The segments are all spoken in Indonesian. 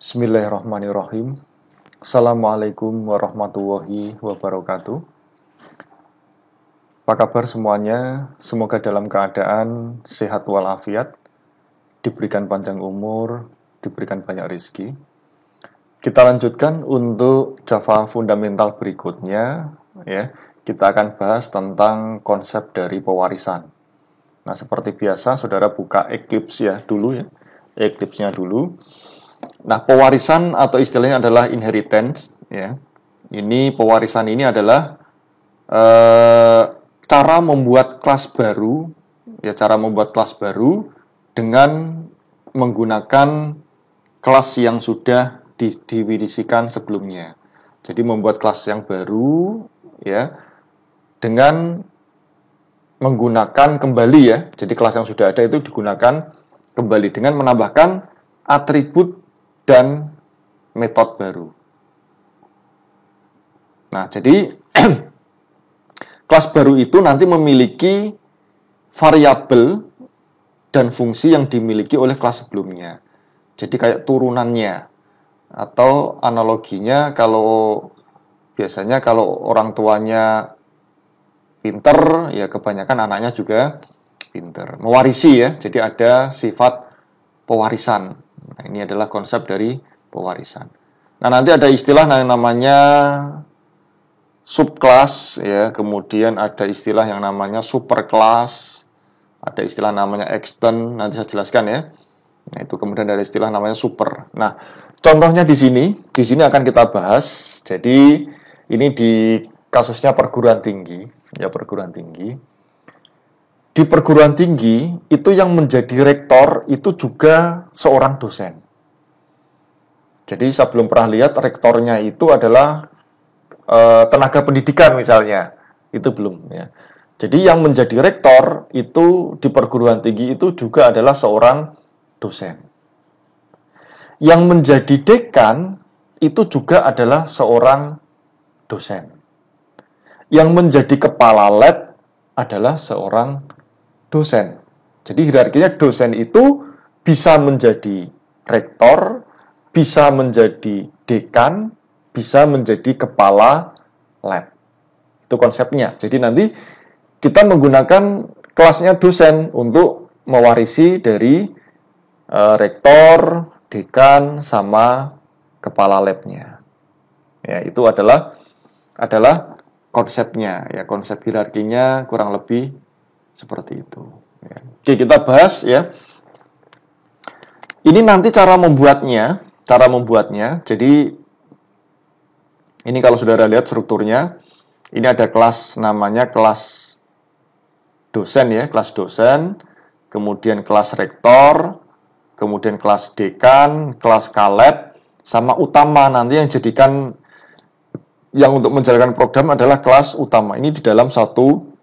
Bismillahirrahmanirrahim. Assalamualaikum warahmatullahi wabarakatuh. Apa kabar semuanya? Semoga dalam keadaan sehat walafiat, diberikan panjang umur, diberikan banyak rezeki. Kita lanjutkan untuk Java fundamental berikutnya, ya. Kita akan bahas tentang konsep dari pewarisan. Nah, seperti biasa, saudara buka Eclipse ya dulu ya, Eclipse-nya dulu. Nah, pewarisan atau istilahnya adalah inheritance, ya. Ini pewarisan ini adalah cara membuat kelas baru, ya, cara membuat kelas baru dengan menggunakan kelas yang sudah didefinisikan sebelumnya. Jadi membuat kelas yang baru, ya, dengan menggunakan kembali ya. Jadi kelas yang sudah ada itu digunakan kembali dengan menambahkan atribut dan metode baru. Nah, jadi kelas baru itu nanti memiliki variabel dan fungsi yang dimiliki oleh kelas sebelumnya. Jadi kayak turunannya. Atau analoginya biasanya kalau orang tuanya pinter, ya kebanyakan anaknya juga pinter. Mewarisi ya, jadi ada sifat pewarisan. Nah, ini adalah konsep dari pewarisan. Nah, nanti ada istilah yang namanya subclass ya, kemudian ada istilah yang namanya superclass, ada istilah namanya extend, nanti saya jelaskan ya. Nah, itu kemudian ada istilah namanya super. Nah, contohnya di sini akan kita bahas. Jadi ini di kasusnya perguruan tinggi, ya perguruan tinggi. Di perguruan tinggi, itu yang menjadi rektor itu juga seorang dosen. Jadi saya belum pernah lihat rektornya itu adalah tenaga pendidikan misalnya. Itu belum ya. Jadi yang menjadi rektor itu di perguruan tinggi itu juga adalah seorang dosen. Yang menjadi dekan itu juga adalah seorang dosen. Yang menjadi kepala lab adalah seorang dosen. Jadi hierarkinya dosen itu bisa menjadi rektor, bisa menjadi dekan, bisa menjadi kepala lab. Itu konsepnya. Jadi nanti kita menggunakan kelasnya dosen untuk mewarisi dari rektor, dekan, sama kepala labnya. Ya, itu adalah konsepnya. Ya, konsep hierarkinya kurang lebih seperti itu. Ya. Oke, kita bahas ya. Ini nanti cara membuatnya. Jadi ini kalau saudara lihat strukturnya, ini ada kelas namanya kelas dosen ya, kelas dosen, kemudian kelas rektor, kemudian kelas dekan, kelas kaleb, sama utama. Nanti yang jadikan yang untuk menjalankan program adalah kelas utama. Ini di dalam satu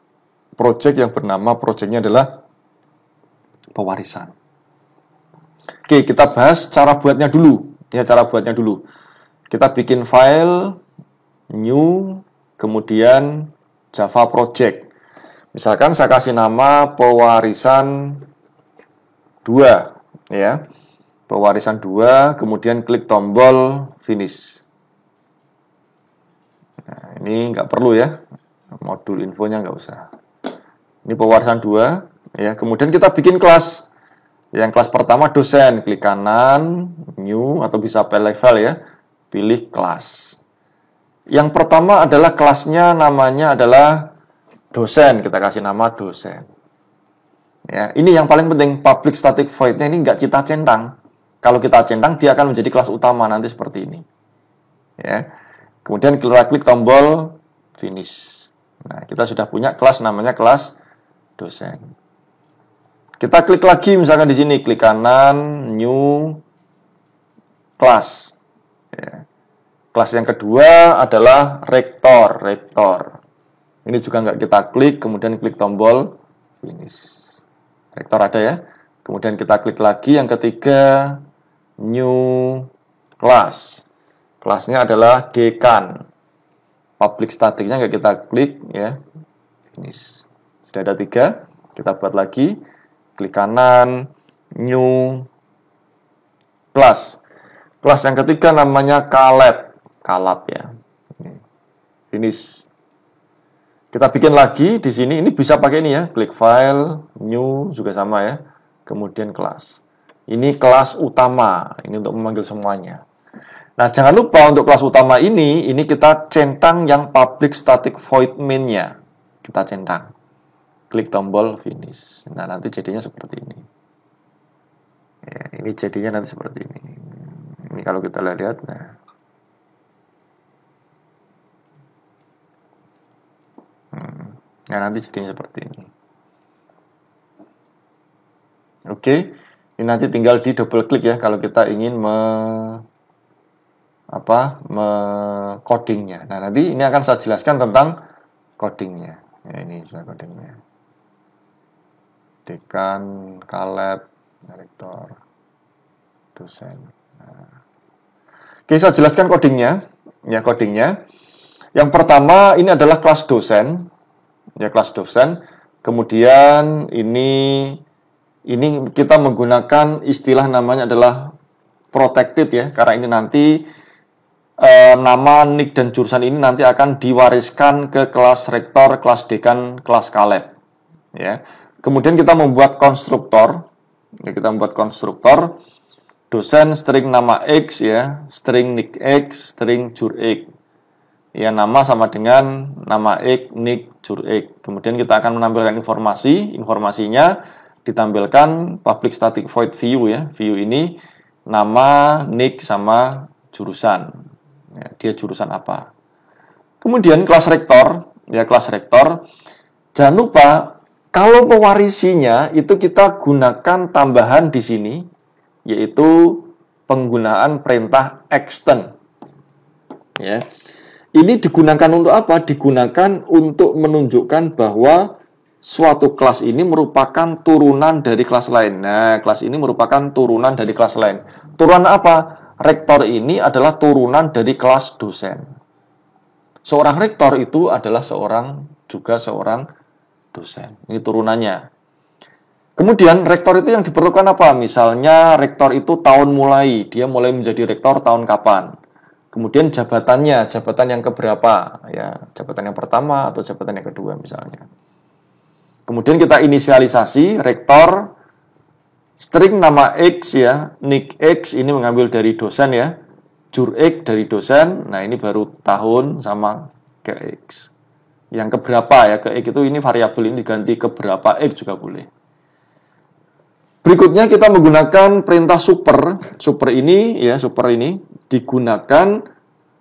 project yang bernama, projectnya adalah pewarisan. Oke, kita bahas cara buatnya dulu. Ya, cara buatnya dulu. Kita bikin file, new, kemudian Java project. Misalkan saya kasih nama pewarisan 2, ya. Pewarisan 2, kemudian klik tombol finish. Nah, ini nggak perlu ya. Modul infonya nggak usah. Ini pewarisan 2, ya. Kemudian kita bikin kelas. Yang kelas pertama dosen, klik kanan, new, atau bisa pilih level ya. Pilih kelas. Yang pertama adalah kelasnya namanya adalah dosen, kita kasih nama dosen. Ya, ini yang paling penting, public static void-nya ini nggak kita centang. Kalau kita centang, dia akan menjadi kelas utama nanti seperti ini. Ya. Kemudian kita klik tombol finish. Nah, kita sudah punya kelas namanya kelas dosen. Kita klik lagi misalkan di sini, klik kanan, new, kelas. Ya. Kelas yang kedua adalah rektor. Ini juga nggak kita klik, kemudian klik tombol finish. Rektor ada ya. Kemudian kita klik lagi yang ketiga, new class. Kelasnya adalah dekan. Public staticnya nggak kita klik ya. Finish. Sudah ada 3. Kita buat lagi. Klik kanan, new class. Kelas yang ketiga namanya Caleb. Caleb ya. Finish. Kita bikin lagi di sini. Ini bisa pakai ini ya. Klik file, new juga sama ya. Kemudian kelas. Ini kelas utama. Ini untuk memanggil semuanya. Nah, jangan lupa untuk kelas utama ini kita centang yang public static void main-nya. Kita centang. Klik tombol finish. Nah, nanti jadinya seperti ini. Ya, ini jadinya nanti seperti ini. Ini kalau kita lihat, nah. Nah, nanti jadinya seperti ini. Oke. Ini nanti tinggal di double klik ya kalau kita ingin codingnya. Nah, nanti ini akan saya jelaskan tentang codingnya. Ya, ini sudah codingnya. Dekan, Caleb, rektor, dosen. Nah. Oke, saya jelaskan codingnya. Ya, codingnya. Yang pertama ini adalah kelas dosen. Ya, kelas dosen. Kemudian ini kita menggunakan istilah namanya adalah protected ya, karena ini nanti nama, nick, dan jurusan ini nanti akan diwariskan ke kelas rektor, kelas dekan, kelas Caleb. Ya. Kemudian kita membuat konstruktor. Ya, kita membuat konstruktor dosen string nama X ya, string nick X, string jur X. Ya, nama sama dengan nama X, nick, jur X. Kemudian kita akan menampilkan informasinya ditampilkan public static void view ya. View ini nama, nick, sama jurusan. Ya, dia jurusan apa. Kemudian kelas rektor, ya kelas rektor. Jangan lupa kalau mewarisinya itu kita gunakan tambahan di sini, yaitu penggunaan perintah extend. Ya, ini digunakan untuk apa? Digunakan untuk menunjukkan bahwa suatu kelas ini merupakan turunan dari kelas lain. Nah, kelas ini merupakan turunan dari kelas lain. Turunan apa? Rektor ini adalah turunan dari kelas dosen. Seorang rektor itu adalah seorang dosen. Ini turunannya. Kemudian rektor itu yang diperlukan apa? Misalnya rektor itu tahun mulai. Dia mulai menjadi rektor tahun kapan? Kemudian jabatannya, jabatan yang keberapa? Ya, jabatan yang pertama atau jabatan yang kedua misalnya. Kemudian kita inisialisasi rektor string nama X ya, nick X ini mengambil dari dosen ya, jur X dari dosen. Nah, ini baru tahun sama ke X. Yang keberapa ya, ke X itu ini variabel ini diganti ke berapa X juga boleh. Berikutnya kita menggunakan perintah super. Super ini digunakan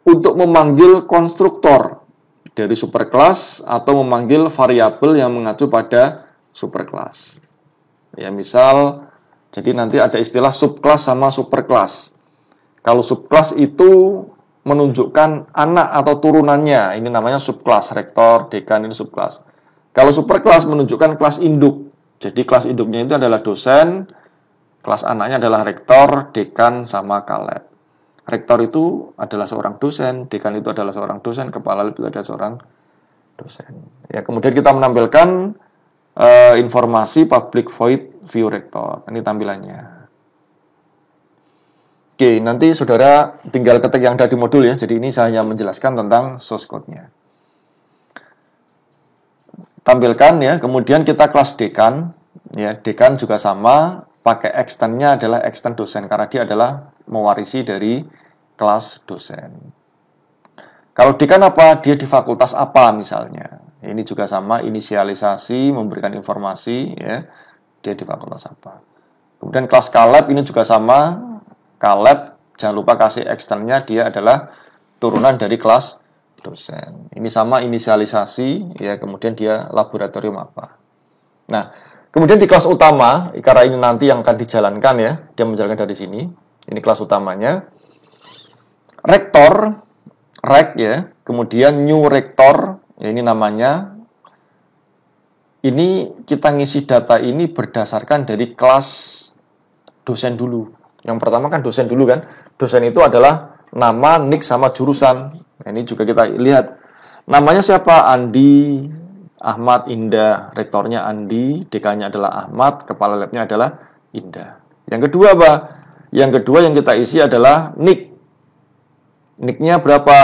untuk memanggil konstruktor dari superclass atau memanggil variabel yang mengacu pada superclass. Ya, misal jadi nanti ada istilah subclass sama superclass. Kalau subclass itu menunjukkan anak atau turunannya, ini namanya subclass, rektor, dekan ini subclass. Kalau superclass menunjukkan kelas induk. Jadi kelas induknya itu adalah dosen, kelas anaknya adalah rektor, dekan, sama Caleb. Rektor itu adalah seorang dosen, dekan itu adalah seorang dosen, kepala lab itu adalah seorang dosen. Ya, kemudian kita menampilkan informasi public void view rektor. Ini tampilannya. Oke, nanti saudara tinggal ketik yang ada di modul ya. Jadi ini saya hanya menjelaskan tentang source code-nya. Tampilkan ya. Kemudian kita kelas dekan. Ya, dekan juga sama. Pakai extend-nya adalah extend dosen karena dia adalah mewarisi dari kelas dosen. Kalau dekan apa? Dia di fakultas apa misalnya. Ini juga sama, inisialisasi, memberikan informasi ya. Dia di fakultas apa. Kemudian kelas Caleb ini juga sama. Caleb, jangan lupa kasih extend-nya, dia adalah turunan dari kelas dosen. Ini sama inisialisasi ya, kemudian dia laboratorium apa. Nah, kemudian di kelas utama, karena ini nanti yang akan dijalankan ya, dia menjalankan dari sini. Ini kelas utamanya. Rektor, rek ya, kemudian new rektor, ya ini namanya. Ini kita ngisi data ini berdasarkan dari kelas dosen dulu. Yang pertama kan dosen dulu kan. Dosen itu adalah nama, nick, sama jurusan. Nah, ini juga kita lihat. Namanya siapa? Andi, Ahmad, Indah. Rektornya Andi, dekannya adalah Ahmad, kepala labnya adalah Indah. Yang kedua apa? Yang kedua yang kita isi adalah NIK. NIK-nya berapa?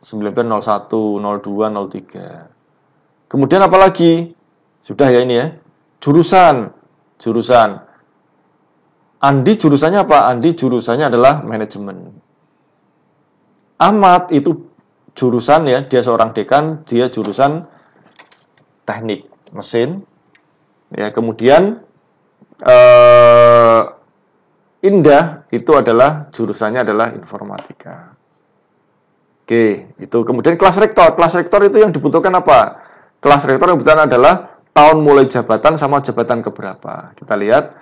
1901, 02, 03. Kemudian apa lagi? Sudah ya ini ya. Jurusan. Andi jurusannya apa? Andi jurusannya adalah manajemen. Ahmad itu jurusan ya, dia seorang dekan, dia jurusan teknik mesin. Ya, kemudian Indah itu adalah jurusannya adalah informatika. Oke, itu kemudian kelas rektor. Kelas rektor itu yang dibutuhkan apa? Kelas rektor yang dibutuhkan adalah tahun mulai jabatan sama jabatan keberapa. Kita lihat.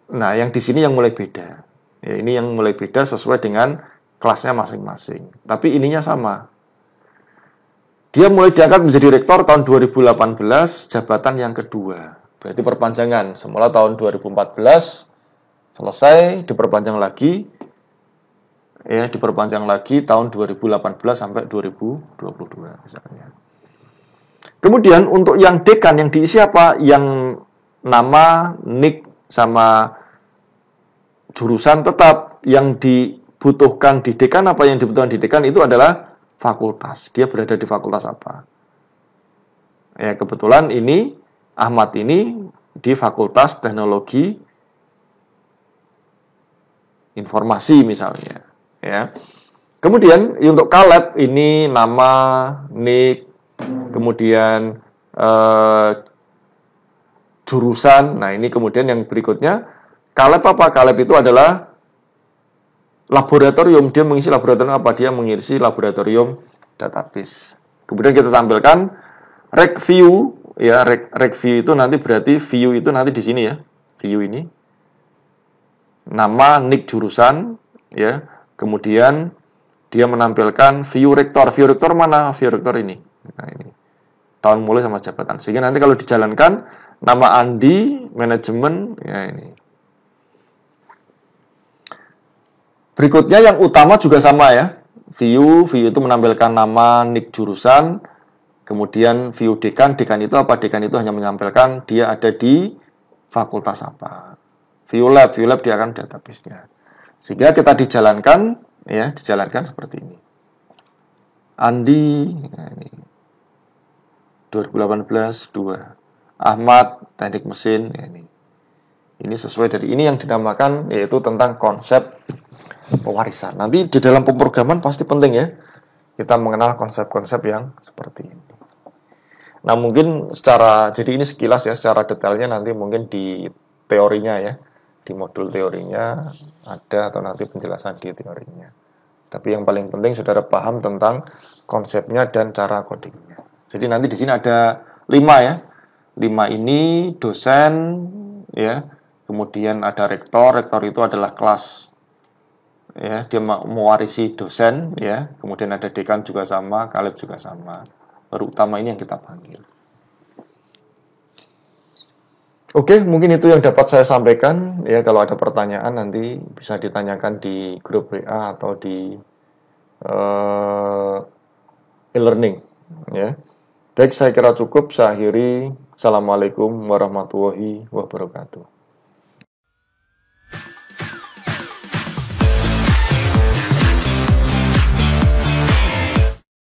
Nah, yang di sini yang mulai beda. Ya, ini yang mulai beda sesuai dengan kelasnya masing-masing. Tapi ininya sama. Dia mulai diangkat menjadi rektor tahun 2018, jabatan yang kedua. Berarti perpanjangan. Semula tahun 2014 selesai, diperpanjang lagi. Ya, diperpanjang lagi tahun 2018 sampai 2022 misalnya. Kemudian untuk yang dekan yang diisi apa? Yang nama, NIK sama jurusan tetap. Yang dibutuhkan di dekan apa? Yang dibutuhkan di dekan itu adalah fakultas. Dia berada di fakultas apa? Ya, kebetulan ini Ahmad ini di Fakultas Teknologi Informasi misalnya, ya. Kemudian untuk Kaleb ini nama, NIK, kemudian jurusan. Nah, ini kemudian yang berikutnya Kaleb apa? Kaleb itu adalah laboratorium. Dia mengisi laboratorium apa? Dia mengisi laboratorium database. Kemudian kita tampilkan rec view, ya, rec view itu nanti berarti view itu nanti di sini ya. View ini nama, NIK jurusan, ya. Kemudian dia menampilkan view rektor. View rektor mana? View rektor ini. Nah, ini. Tahun mulai sama jabatan. Sehingga nanti kalau dijalankan nama Andi, manajemen, ya ini. Berikutnya yang utama juga sama ya. View itu menampilkan nama, NIK jurusan. Kemudian view dekan itu apa? Dekan itu hanya menyampaikan dia ada di fakultas apa. View lab dia akan database-nya. Sehingga kita dijalankan ya, seperti ini. Andi ya ini 2018 2. Ahmad teknik mesin ya ini. Ini sesuai dari ini yang dinamakan yaitu tentang konsep pewarisan. Nanti di dalam pemrograman pasti penting ya. Kita mengenal konsep-konsep yang seperti ini. Nah, mungkin jadi ini sekilas ya, secara detailnya nanti mungkin di teorinya ya. Di modul teorinya ada atau nanti penjelasan di teorinya. Tapi yang paling penting saudara paham tentang konsepnya dan cara codingnya. Jadi nanti di sini ada 5 ya. 5 ini dosen ya. Kemudian ada rektor. Rektor itu adalah kelas ya, dia mewarisi dosen ya. Kemudian ada dekan juga sama, kaleb juga sama. Baru utama ini yang kita panggil. Oke, mungkin itu yang dapat saya sampaikan. Ya, kalau ada pertanyaan nanti bisa ditanyakan di grup WA atau di e-learning. Ya, baik, saya kira cukup. Saya akhiri. Assalamualaikum warahmatullahi wabarakatuh.